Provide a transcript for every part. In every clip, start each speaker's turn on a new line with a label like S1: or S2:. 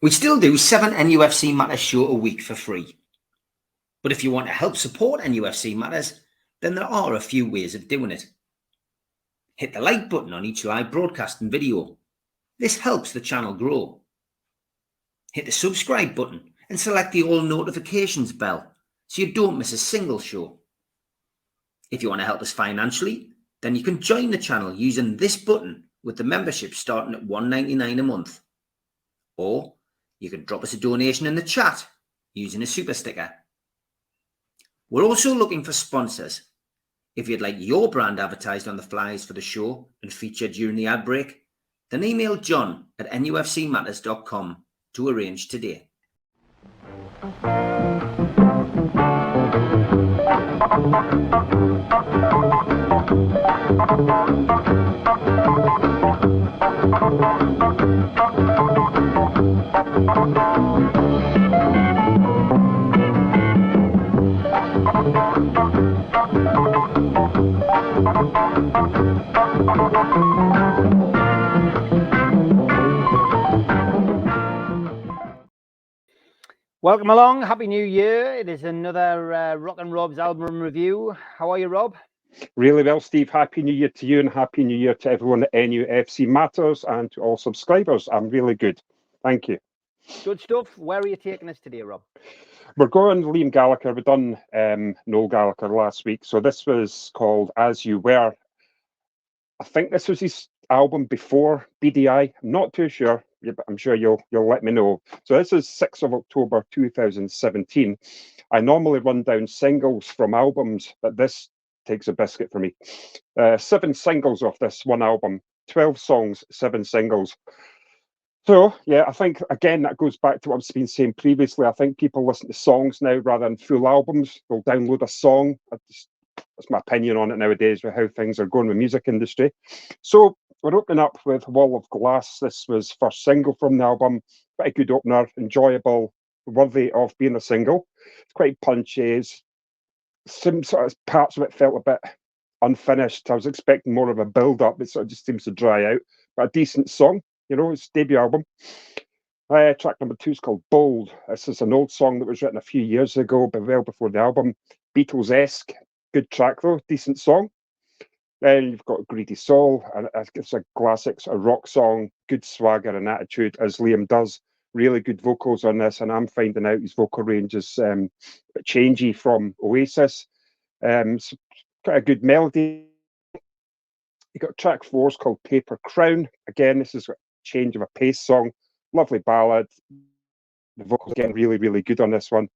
S1: We still do 7 NUFC Matters show a week for free. But if you want to help support NUFC Matters, then there are a few ways of doing it. Hit the like button on each live broadcast and video. This helps the channel grow. Hit the subscribe button and select the all notifications bell so you don't miss a single show. If you want to help us financially, then you can join the channel using this button with the membership starting at $1.99 a month. Or you can drop us a donation in the chat using a super sticker. We're also looking for sponsors. If you'd like your brand advertised on the flyers for the show and featured during the ad break, then email John at nufcmatters.com to arrange today.
S2: Welcome along. Happy New Year. It is another Rock and Rob's album review. How are you, Rob?
S3: Really well, Steve. Happy New Year to you and Happy New Year to everyone at NUFC Matters and to all subscribers. I'm really good. Thank you.
S2: Good stuff. Where are you taking us today, Rob?
S3: We're going Liam Gallagher. We've done Noel Gallagher last week. So this was called As You Were. I think this was his album before BDI. I'm not too sure. Yeah, but I'm sure you'll let me know. So this is 6th of October 2017. I normally run down singles from albums, but this takes a biscuit for me. 7 singles off this one album, 12 songs, 7 singles. So yeah, I think again that goes back to what I've been saying previously. I think people listen to songs now rather than full albums. They'll download a song. That's my opinion on it nowadays with how things are going with the music industry. So we're opening up with Wall of Glass. This was first single from the album. Quite a good opener, enjoyable, worthy of being a single. It's quite punchy. Some sort of parts of it felt a bit unfinished. I was expecting more of a build-up. It sort of just seems to dry out. But a decent song, you know, it's debut album. Track number 2 is called Bold. This is an old song that was written a few years ago, but well before the album. Beatles-esque. Good track though, decent song. Then you've got Greedy Soul, and it's a classic sort of rock song, good swagger and attitude, as Liam does. Really good vocals on this, and I'm finding out his vocal range is a bit changey from Oasis. So quite a good melody. You got track 4 is called Paper Crown. Again, this is a change of a pace song, lovely ballad. The vocals getting really, really good on this one.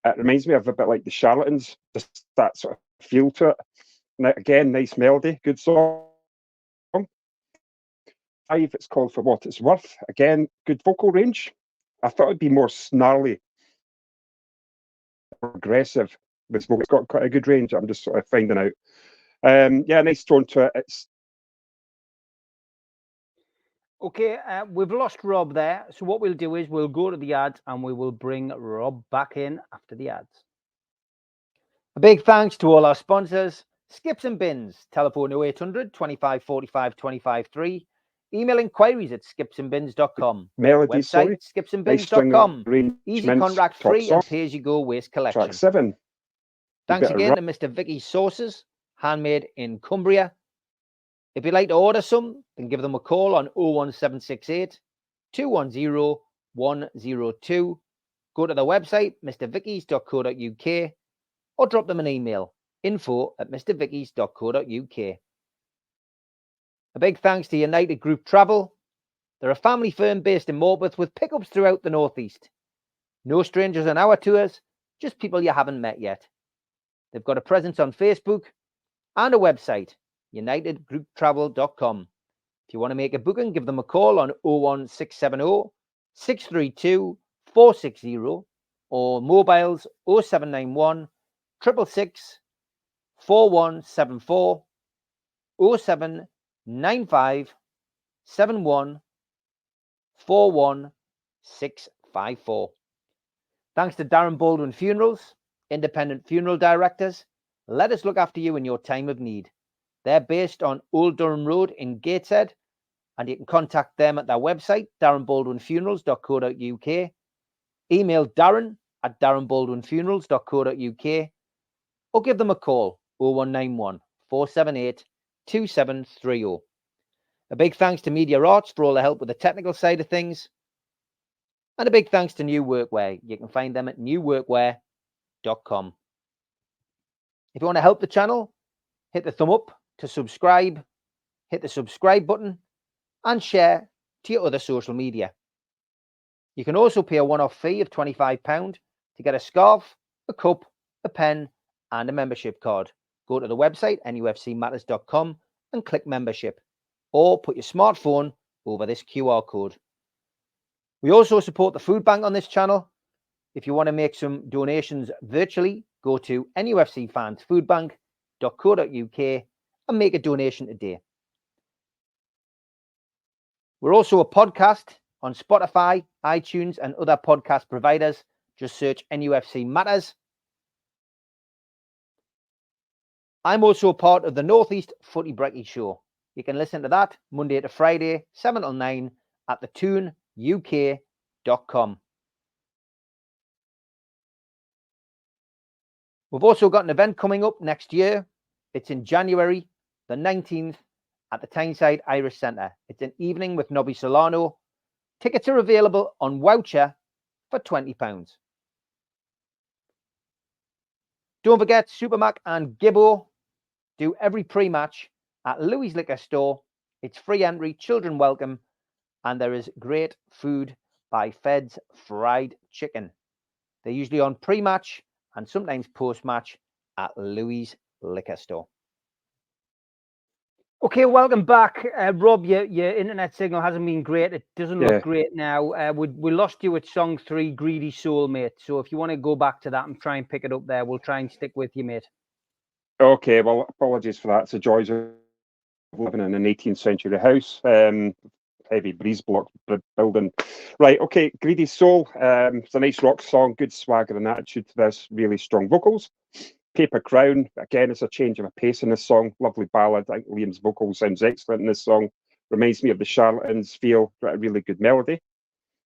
S3: It reminds me of a bit like the Charlatans, just that sort of feel to it. Again, nice melody, good song. 5, it's called For What It's Worth. Again, good vocal range. I thought it'd be more snarly, aggressive. But it's got quite a good range. I'm just sort of finding out. Yeah, nice tone to it. It's
S2: okay. We've lost Rob there. So what we'll do is we'll go to the ads and we will bring Rob back in after the ads. A big thanks to all our sponsors. Skips and Bins, telephone 0800 25 45 25 3. Email inquiries at skipsandbins.com.
S3: melody,
S2: Website, skipsandbins.com. Easy contract free and pay-as-you-go waste collection.
S3: Track 7.
S2: Thanks again to Mr. Vicky's Sauces, handmade in Cumbria. If you'd like to order some, then give them a call on 01768 210 102. Go to the website, mrvickies.co.uk, or drop them an email, info@mrvickies.co.uk. A big thanks to United Group Travel. They're a family firm based in Morpeth with pickups throughout the Northeast. No strangers on our tours, just people you haven't met yet. They've got a presence on Facebook and a website, unitedgrouptravel.com. If you want to make a booking, give them a call on 01670 632 460 or mobiles 0791 666 4174 0795 71 41654. Thanks to Darren Baldwin Funerals, independent funeral directors. Let us look after you in your time of need. They're based on Old Durham Road in Gateshead and you can contact them at their website, darrenbaldwinfunerals.co.uk. Email darren@darrenbaldwinfunerals.co.uk, or give them a call, 0191 478 2730. A big thanks to Media Arts for all the help with the technical side of things. And a big thanks to New Workwear. You can find them at newworkwear.com. If you want to help the channel, hit the thumb up to subscribe, hit the subscribe button, and share to your other social media. You can also pay a one-off fee of £25 to get a scarf, a cup, a pen, and a membership card. Go to the website, nufcmatters.com, and click membership, or put your smartphone over this QR code. We also support the food bank on this channel. If you want to make some donations virtually, go to nufcfansfoodbank.co.uk and make a donation today. We're also a podcast on Spotify, iTunes, and other podcast providers. Just search NUFC Matters. I'm also a part of the Northeast Footy Brekkie Show. You can listen to that Monday to Friday, 7 till 9 at thetuneuk.com. We've also got an event coming up next year. It's in January the 19th at the Tyneside Irish Centre. It's an evening with Nobby Solano. Tickets are available on Voucher for £20. Don't forget, Supermac and Gibbo do every pre-match at Louis Liquor Store. It's free entry, children welcome, and there is great food by Fed's Fried Chicken. They're usually on pre-match and sometimes post-match at Louis Liquor Store. Okay, welcome back. Rob, your internet signal hasn't been great. It doesn't look great now. We lost you at song 3, Greedy Soul, mate. So if you want to go back to that and try and pick it up there, we'll try and stick with you, mate.
S3: Okay, well, apologies for that. It's the joys of living in an 18th century house. Heavy breeze block building. Right, okay, Greedy Soul. It's a nice rock song, good swagger and attitude to this, really strong vocals. Paper Crown, again, it's a change of a pace in this song. Lovely ballad. I think Liam's vocal sounds excellent in this song. Reminds me of the Charlatans feel, got a really good melody.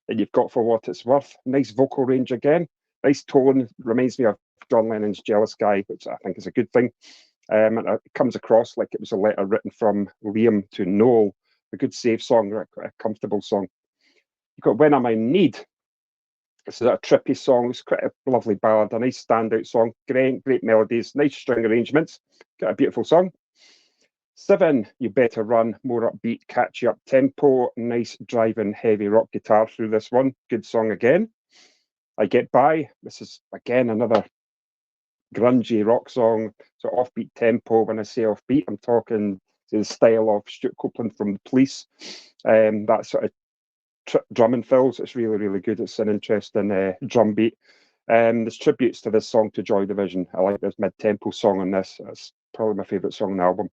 S3: And you've got For What It's Worth. Nice vocal range again. Nice tone. Reminds me of John Lennon's Jealous Guy, which I think is a good thing. And it comes across like it was a letter written from Liam to Noel. A good safe song, a comfortable song. You've got When Am I in Need. This is a trippy song. It's quite a lovely ballad, a nice standout song. Great melodies, nice string arrangements. Got a beautiful song. 7, You Better Run, more upbeat, catchy up tempo. Nice driving heavy rock guitar through this one. Good song again. I Get By. This is again another grungy rock song. So offbeat tempo. When I say offbeat, I'm talking the style of Stuart Copeland from The Police. That sort of drum and fills. It's really, really good. It's an interesting drum beat. There's tributes to this song to Joy Division. I like this mid-tempo song on this. It's probably my favourite song on the album.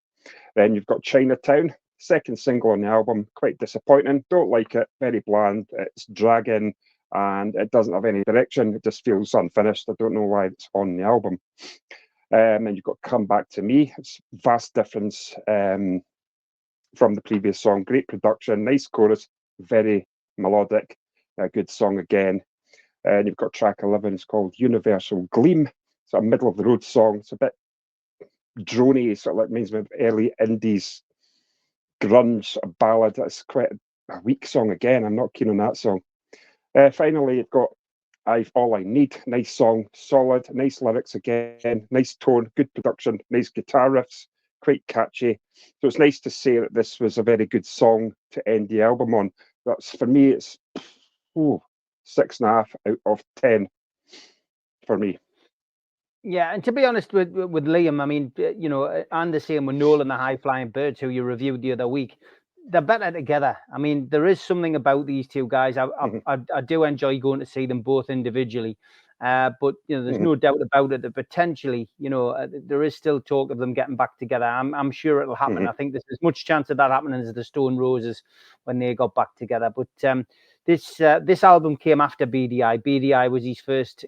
S3: Then you've got Chinatown, second single on the album. Quite disappointing. Don't like it. Very bland. It's dragging and it doesn't have any direction. It just feels unfinished. I don't know why it's on the album. And you've got Come Back to Me. It's vast difference from the previous song. Great production, nice chorus, very melodic, a good song again. And you've got track 11, it's called Universal Gleam. It's a middle of the road song. It's a bit drony, sort of like means with early indies grunge ballad. That's quite a weak song again. I'm not keen on that song. Finally, you've got I've All I Need. Nice song, solid, nice lyrics again, nice tone, good production, nice guitar riffs, quite catchy. So it's nice to say that this was a very good song to end the album on. That's, for me, it's 6.5 out of 10 for me.
S2: Yeah, and to be honest with Liam, I mean, you know, and the same with Noel and the High Flying Birds, who you reviewed the other week, they're better together. I mean, there is something about these two guys. I do enjoy going to see them both individually, but you know, there's no doubt about it that potentially, you know, there is still talk of them getting back together. I'm sure it'll happen. I think there's as much chance of that happening as the Stone Roses when they got back together. But this album came after BDI. BDI was his first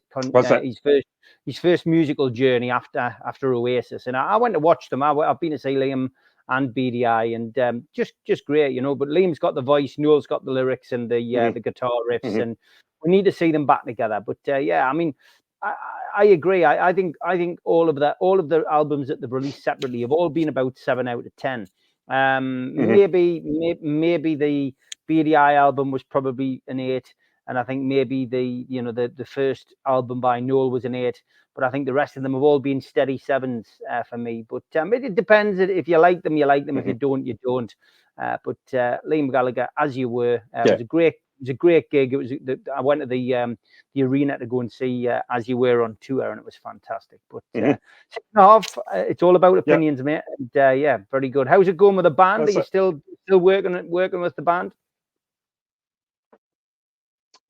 S2: his first musical journey after Oasis, and I went to watch them. I've been to see Liam and BDI, and just great, you know. But Liam's got the voice, Noel's got the lyrics and the guitar riffs, and we need to see them back together. But yeah, I mean, I agree. I think all of the albums that they've released separately have all been about 7 out of 10. Maybe the BDI album was probably an 8, and I think maybe the first album by Noel was an 8. But I think the rest of them have all been steady 7s for me. But it depends. If you like them, you like them. If you don't, you don't. But Liam Gallagher, As You Were, was a great gig. It was. I went to the arena to go and see As You Were on tour, and it was fantastic. But 6.5, it's all about opinions, mate. And, yeah, very good. How's it going with the band? Are you still working with the band?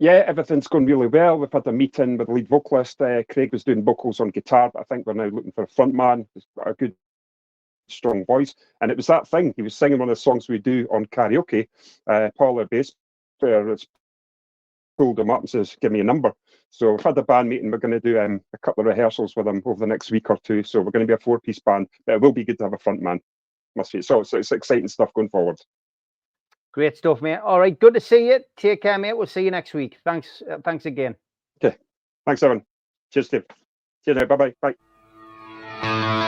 S3: Yeah, everything's going really well. We've had a meeting with the lead vocalist. Craig was doing vocals on guitar, but I think we're now looking for a front man who's got a good, strong voice. And it was that thing. He was singing one of the songs we do on karaoke. Paul, our bass player, has pulled him up and says, "Give me a number." So we've had a band meeting. We're going to do a couple of rehearsals with him over the next week or two. So we're going to be a 4-piece band, but it will be good to have a front man. Must be. So it's exciting stuff going forward.
S2: Great stuff, mate. All right, good to see you. Take care, mate. We'll see you next week. Thanks again.
S3: Okay. Thanks, Evan. Cheers, Steve. See you now. Bye-bye. Bye.